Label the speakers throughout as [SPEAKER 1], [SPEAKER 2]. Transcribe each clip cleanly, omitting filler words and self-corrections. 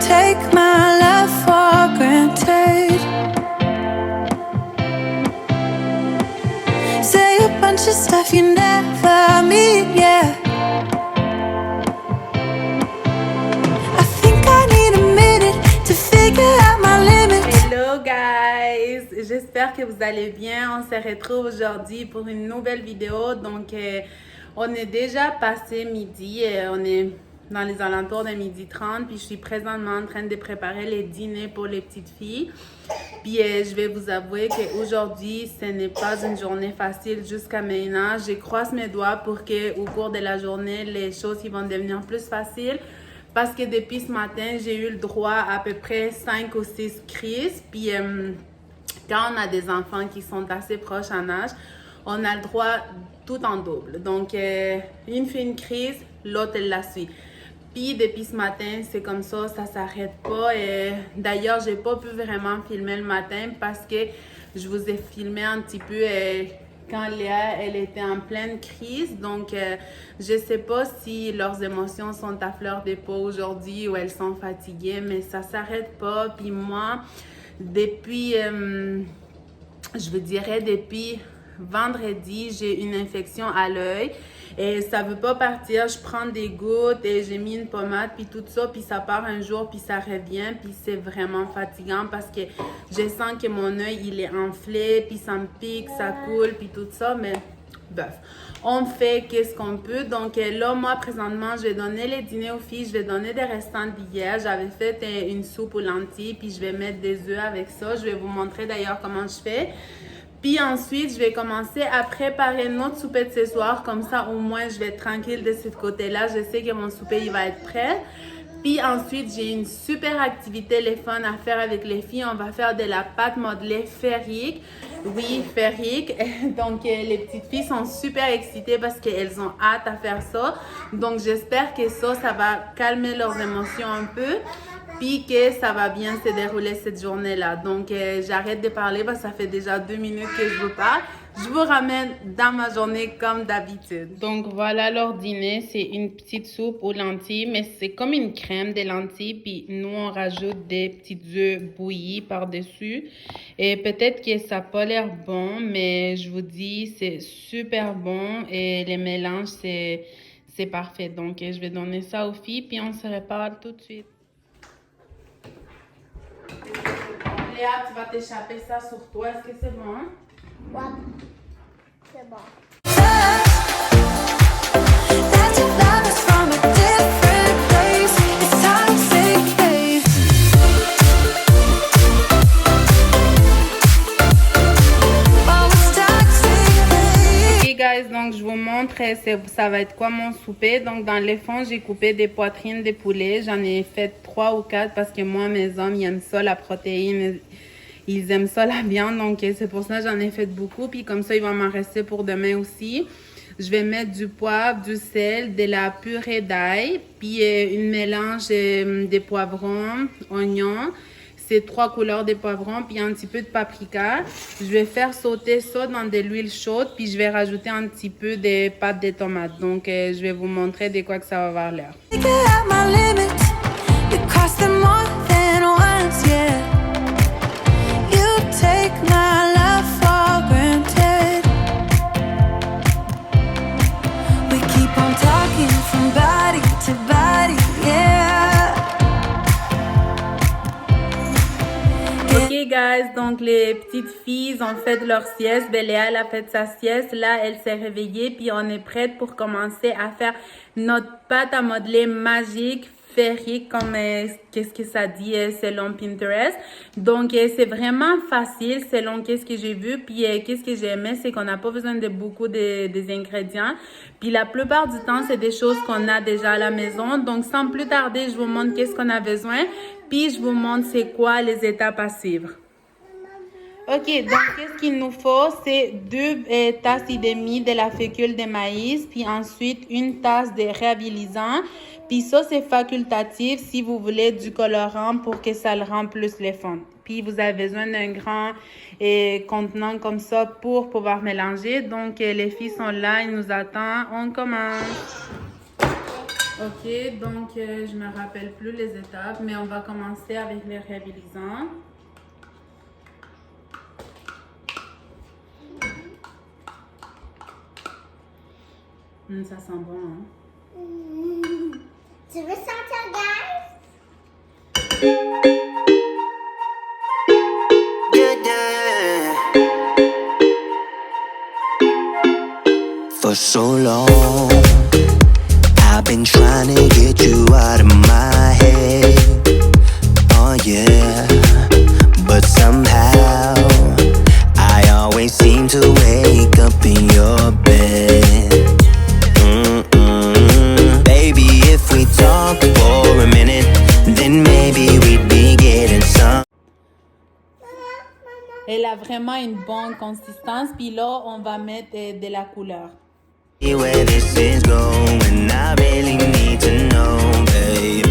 [SPEAKER 1] take my love for granted. Say a bunch of stuff you never mean, yeah. I think I need a minute to figure out my limits.
[SPEAKER 2] Hello guys, j'espère que vous allez bien. On se retrouve aujourd'hui pour une nouvelle vidéo. Donc on est déjà passé midi, on est dans les alentours de 12h30, puis je suis présentement en train de préparer les dîners pour les petites filles. Puis je vais vous avouer qu'aujourd'hui, ce n'est pas une journée facile jusqu'à maintenant. Je croise mes doigts pour qu'au cours de la journée, les choses vont devenir plus faciles. Parce que depuis ce matin, j'ai eu le droit à peu près 5 ou 6 crises. Puis quand on a des enfants qui sont assez proches en âge, on a le droit tout en double. Donc, une fait une crise, l'autre, elle la suit. Puis depuis ce matin, c'est comme ça s'arrête pas. Et d'ailleurs, j'ai pas pu vraiment filmer le matin parce que je vous ai filmé un petit peu quand Léa, elle était en pleine crise. Donc, je sais pas si leurs émotions sont à fleur de peau aujourd'hui ou elles sont fatiguées, mais ça s'arrête pas. Puis moi, depuis, je vous dirais depuis vendredi, j'ai une infection à l'œil et ça veut pas partir. Je prends des gouttes et j'ai mis une pommade puis tout ça, puis ça part un jour puis ça revient, puis c'est vraiment fatigant parce que je sens que mon œil il est enflé, puis ça me pique, ça coule puis tout ça, mais bref, on fait qu'est-ce qu'on peut. Donc là, moi présentement, je vais donner les dîners aux filles, je vais donner des restants d'hier. J'avais fait une soupe aux lentilles, puis je vais mettre des œufs avec ça. Je vais vous montrer d'ailleurs comment je fais. Puis ensuite, je vais commencer à préparer notre souper de ce soir. Comme ça, au moins, je vais être tranquille de ce côté-là. Je sais que mon souper, il va être prêt. Puis ensuite, j'ai une super activité, les fun à faire avec les filles. On va faire de la pâte modelée Férique. Oui, Férique. Donc, les petites filles sont super excitées parce qu'elles ont hâte à faire ça. Donc, j'espère que ça va calmer leurs émotions un peu. Puis que ça va bien se dérouler cette journée-là. Donc, j'arrête de parler parce que ça fait déjà 2 minutes que je vous parle. Je vous ramène dans ma journée comme d'habitude. Donc, voilà leur dîner. C'est une petite soupe aux lentilles, mais c'est comme une crème de lentilles. Puis, nous, on rajoute des petits œufs bouillis par-dessus. Et peut-être que ça n'a pas l'air bon, mais je vous dis, c'est super bon. Et les mélanges, c'est parfait. Donc, je vais donner ça aux filles, puis on se reparle tout de suite. Léa, tu vas t'échapper ça sur toi. Est-ce que c'est bon?
[SPEAKER 3] Ouais, c'est bon.
[SPEAKER 2] Ok guys, donc je vous montre ça va être quoi mon souper. Donc dans les fonds, j'ai coupé des poitrines de poulet. J'en ai fait 3 ou 4 parce que moi, mes hommes, ils aiment ça, la protéine. Ils aiment ça, la viande. Donc c'est pour ça que j'en ai fait beaucoup. Puis comme ça, il va m'en rester pour demain aussi. Je vais mettre du poivre, du sel, de la purée d'ail, puis une mélange de poivrons, oignons. C'est 3 couleurs de poivrons, puis un petit peu de paprika. Je vais faire sauter ça dans de l'huile chaude, puis je vais rajouter un petit peu de pâte de tomate. Donc, je vais vous montrer de quoi que ça va avoir l'air. Ok guys, donc les petites filles ont fait leur sieste. Léa, elle a fait sa sieste. Là, elle s'est réveillée. Puis on est prête pour commencer à faire notre pâte à modeler magique, Férique, comme qu'est-ce que ça dit selon Pinterest. Donc, c'est vraiment facile selon qu'est-ce que j'ai vu. Puis, qu'est-ce que j'ai aimé, c'est qu'on n'a pas besoin de beaucoup des ingrédients. Puis, la plupart du temps, c'est des choses qu'on a déjà à la maison. Donc, sans plus tarder, je vous montre qu'est-ce qu'on a besoin. Puis, je vous montre c'est quoi les étapes à suivre. Ok, donc qu'est-ce qu'il nous faut? C'est 2 tasses et demie de la fécule de maïs, puis ensuite une tasse de réhabilisant. Puis ça, c'est facultatif si vous voulez du colorant pour que ça le rende plus les fonds. Puis vous avez besoin d'un grand contenant comme ça pour pouvoir mélanger. Donc les filles sont là, ils nous attendent. On commence. Ok, donc je me rappelle plus les étapes, mais on va commencer avec les réhabilisants. Ça sent bon, hein?
[SPEAKER 3] Tu veux sentir, guys?
[SPEAKER 4] Yeah. For so long, I've been trying to get you out of my head. Oh yeah, but somehow I always seem to wake up in your bed. Baby, if we talk for a minute, then maybe we'd be getting some.
[SPEAKER 2] Elle a vraiment une bonne consistance. Puis là, on va mettre de la couleur.
[SPEAKER 4] See where this is going, I really need to know, babe.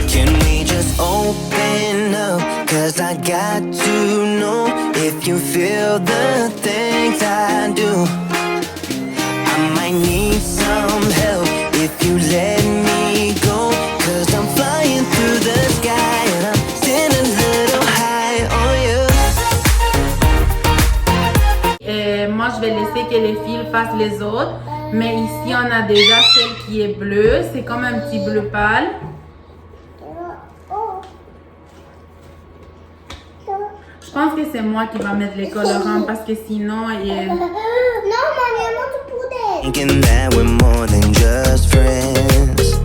[SPEAKER 4] Can we just open up? Cause I got to know if you feel the things I do. I might need some help if you let me go. Cause I'm flying through the sky and I'm still a little high on you.
[SPEAKER 2] Moi, je vais laisser que les fils fassent les autres. Mais ici, on a déjà celle qui est bleue. C'est comme un petit bleu pâle. Je pense que c'est moi qui va mettre les colorants parce que sinon,
[SPEAKER 3] Non, maman, tu poudre.
[SPEAKER 4] Thinking that we're more than just friends.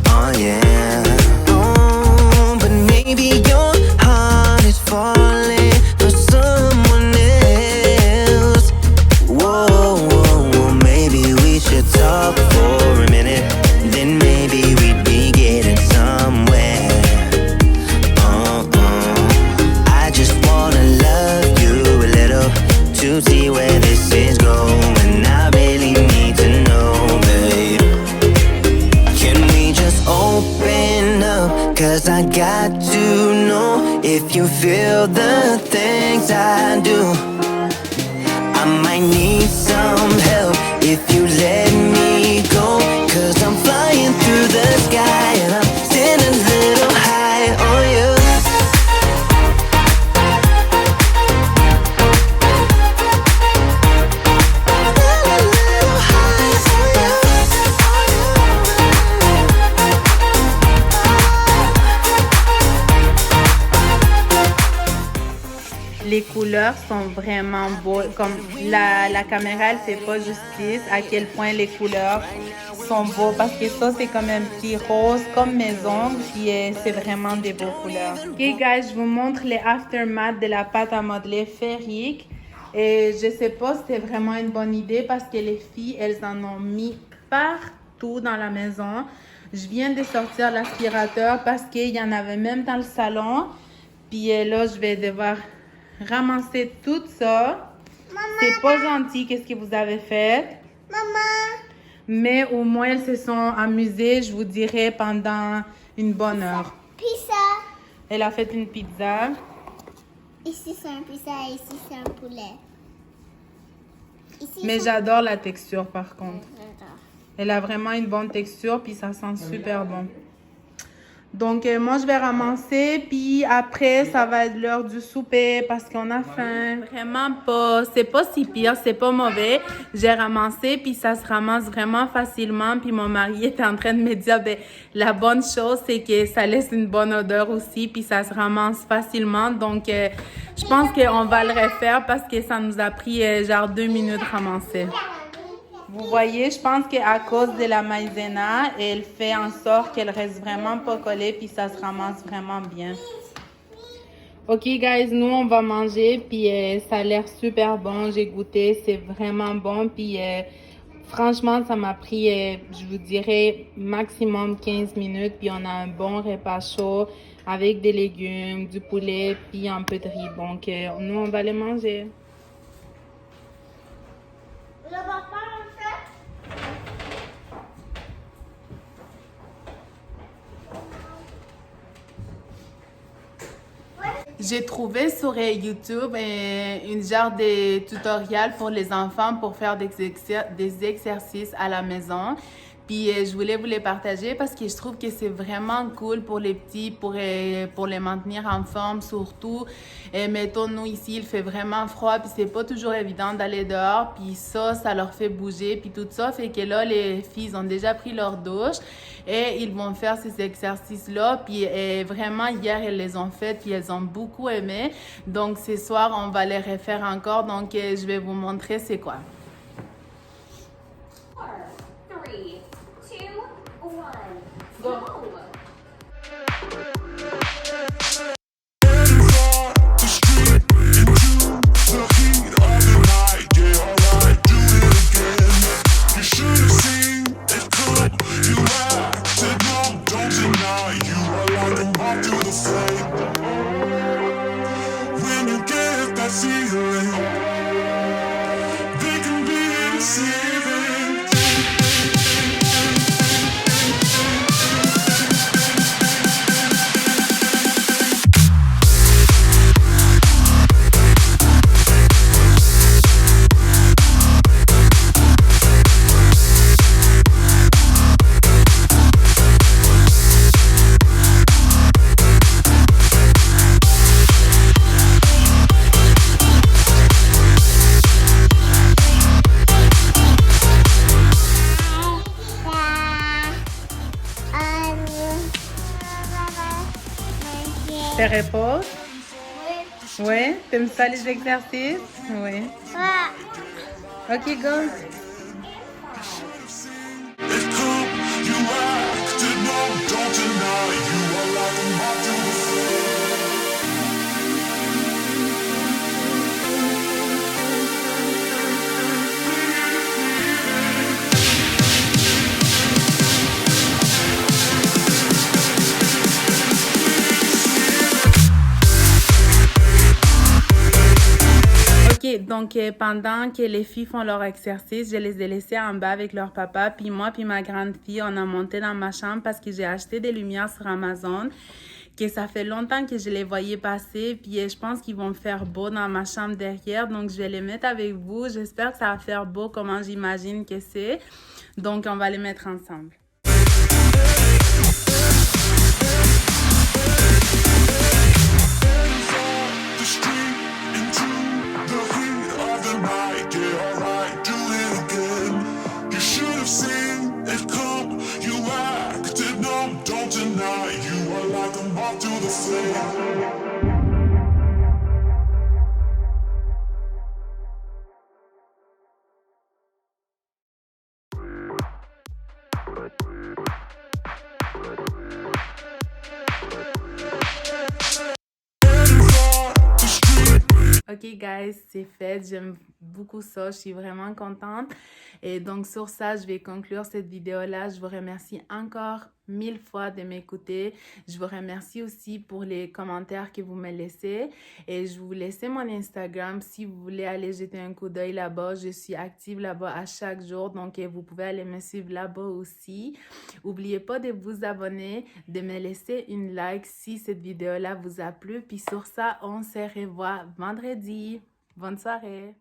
[SPEAKER 4] Oh yeah. Oh, but maybe your heart is falling for someone else. Whoa, whoa, whoa. Maybe we should talk for a minute. Then maybe we'd be getting somewhere. I just wanna love you a little to see where this is going. I really need to know, babe. Can we just open up? Cause I got to know if you feel the things I do. I might need some help if you let me go. Cause I'm flying through the sky and I'm still a little high on you.
[SPEAKER 2] Les couleurs sont vraiment beaux. Comme la caméra, elle fait pas justice à quel point les couleurs sont beaux. Parce que ça, c'est comme un petit rose, comme mes ongles. Puis c'est vraiment des beaux couleurs. Ok, guys, je vous montre les aftermath de la pâte à modeler Férique. Et je sais pas si c'était vraiment une bonne idée parce que les filles, elles en ont mis partout dans la maison. Je viens de sortir l'aspirateur parce qu'il y en avait même dans le salon. Puis là, je vais devoir ramasser tout ça. C'est pas gentil qu'est-ce que vous avez fait.
[SPEAKER 3] Maman.
[SPEAKER 2] Mais au moins, elles se sont amusées, je vous dirais, pendant une bonne heure.
[SPEAKER 3] Pizza.
[SPEAKER 2] Elle a fait une pizza.
[SPEAKER 3] Ici, c'est un pizza et ici, c'est un poulet. Ici,
[SPEAKER 2] Mais
[SPEAKER 3] c'est-
[SPEAKER 2] j'adore la texture, par contre.
[SPEAKER 3] J'adore.
[SPEAKER 2] Elle a vraiment une bonne texture, puis ça sent super bon. Donc, moi, je vais ramasser, puis après, ça va être l'heure du souper parce qu'on a faim. Vraiment pas, c'est pas si pire, c'est pas mauvais. J'ai ramassé, puis ça se ramasse vraiment facilement. Puis mon mari était en train de me dire, ben, la bonne chose, c'est que ça laisse une bonne odeur aussi, puis ça se ramasse facilement. Donc, je pense qu'on va le refaire parce que ça nous a pris genre 2 minutes ramasser. Vous voyez, je pense qu'à cause de la maïzena, elle fait en sorte qu'elle reste vraiment pas collée puis ça se ramasse vraiment bien. Ok, guys, nous, on va manger puis ça a l'air super bon. J'ai goûté, c'est vraiment bon. Puis franchement, ça m'a pris, je vous dirais, maximum 15 minutes. Puis on a un bon repas chaud avec des légumes, du poulet puis un peu de riz. Donc, nous, on va les manger.
[SPEAKER 3] Le papa, en fait.
[SPEAKER 2] J'ai trouvé sur YouTube une genre de tutoriel pour les enfants pour faire des exercices à la maison. Puis je voulais vous les partager parce que je trouve que c'est vraiment cool pour les petits, pour les maintenir en forme surtout. Et mettons, nous ici, il fait vraiment froid, puis c'est pas toujours évident d'aller dehors. Puis ça leur fait bouger, puis tout ça. Fait que là, les filles ont déjà pris leur douche et ils vont faire ces exercices-là. Puis vraiment, hier, elles les ont fait, puis elles ont beaucoup aimé. Donc ce soir, on va les refaire encore. Donc je vais vous montrer c'est quoi.
[SPEAKER 5] 4, 3, 2, 1,
[SPEAKER 2] Go.
[SPEAKER 5] go!
[SPEAKER 2] Te reposes?
[SPEAKER 3] Oui.
[SPEAKER 2] Ouais? T'aimes ça les exercices? Ouais.
[SPEAKER 3] Ah.
[SPEAKER 2] Ok, go. Ok, donc pendant que les filles font leur exercice, je les ai laissées en bas avec leur papa. Puis moi, puis ma grande fille, on a monté dans ma chambre parce que j'ai acheté des lumières sur Amazon. Que ça fait longtemps que je les voyais passer. Puis je pense qu'ils vont faire beau dans ma chambre derrière. Donc je vais les mettre avec vous. J'espère que ça va faire beau comment j'imagine que c'est. Donc on va les mettre ensemble. Ok guys, c'est fait, j'aime beaucoup ça, je suis vraiment contente. Et donc sur ça, je vais conclure cette vidéo-là. Je vous remercie encore 1000 fois de m'écouter. Je vous remercie aussi pour les commentaires que vous me laissez. Et je vous laisse mon Instagram si vous voulez aller jeter un coup d'œil là-bas. Je suis active là-bas à chaque jour, donc vous pouvez aller me suivre là-bas aussi. N'oubliez pas de vous abonner, de me laisser une like si cette vidéo-là vous a plu. Puis sur ça, on se revoit vendredi. Bonne soirée!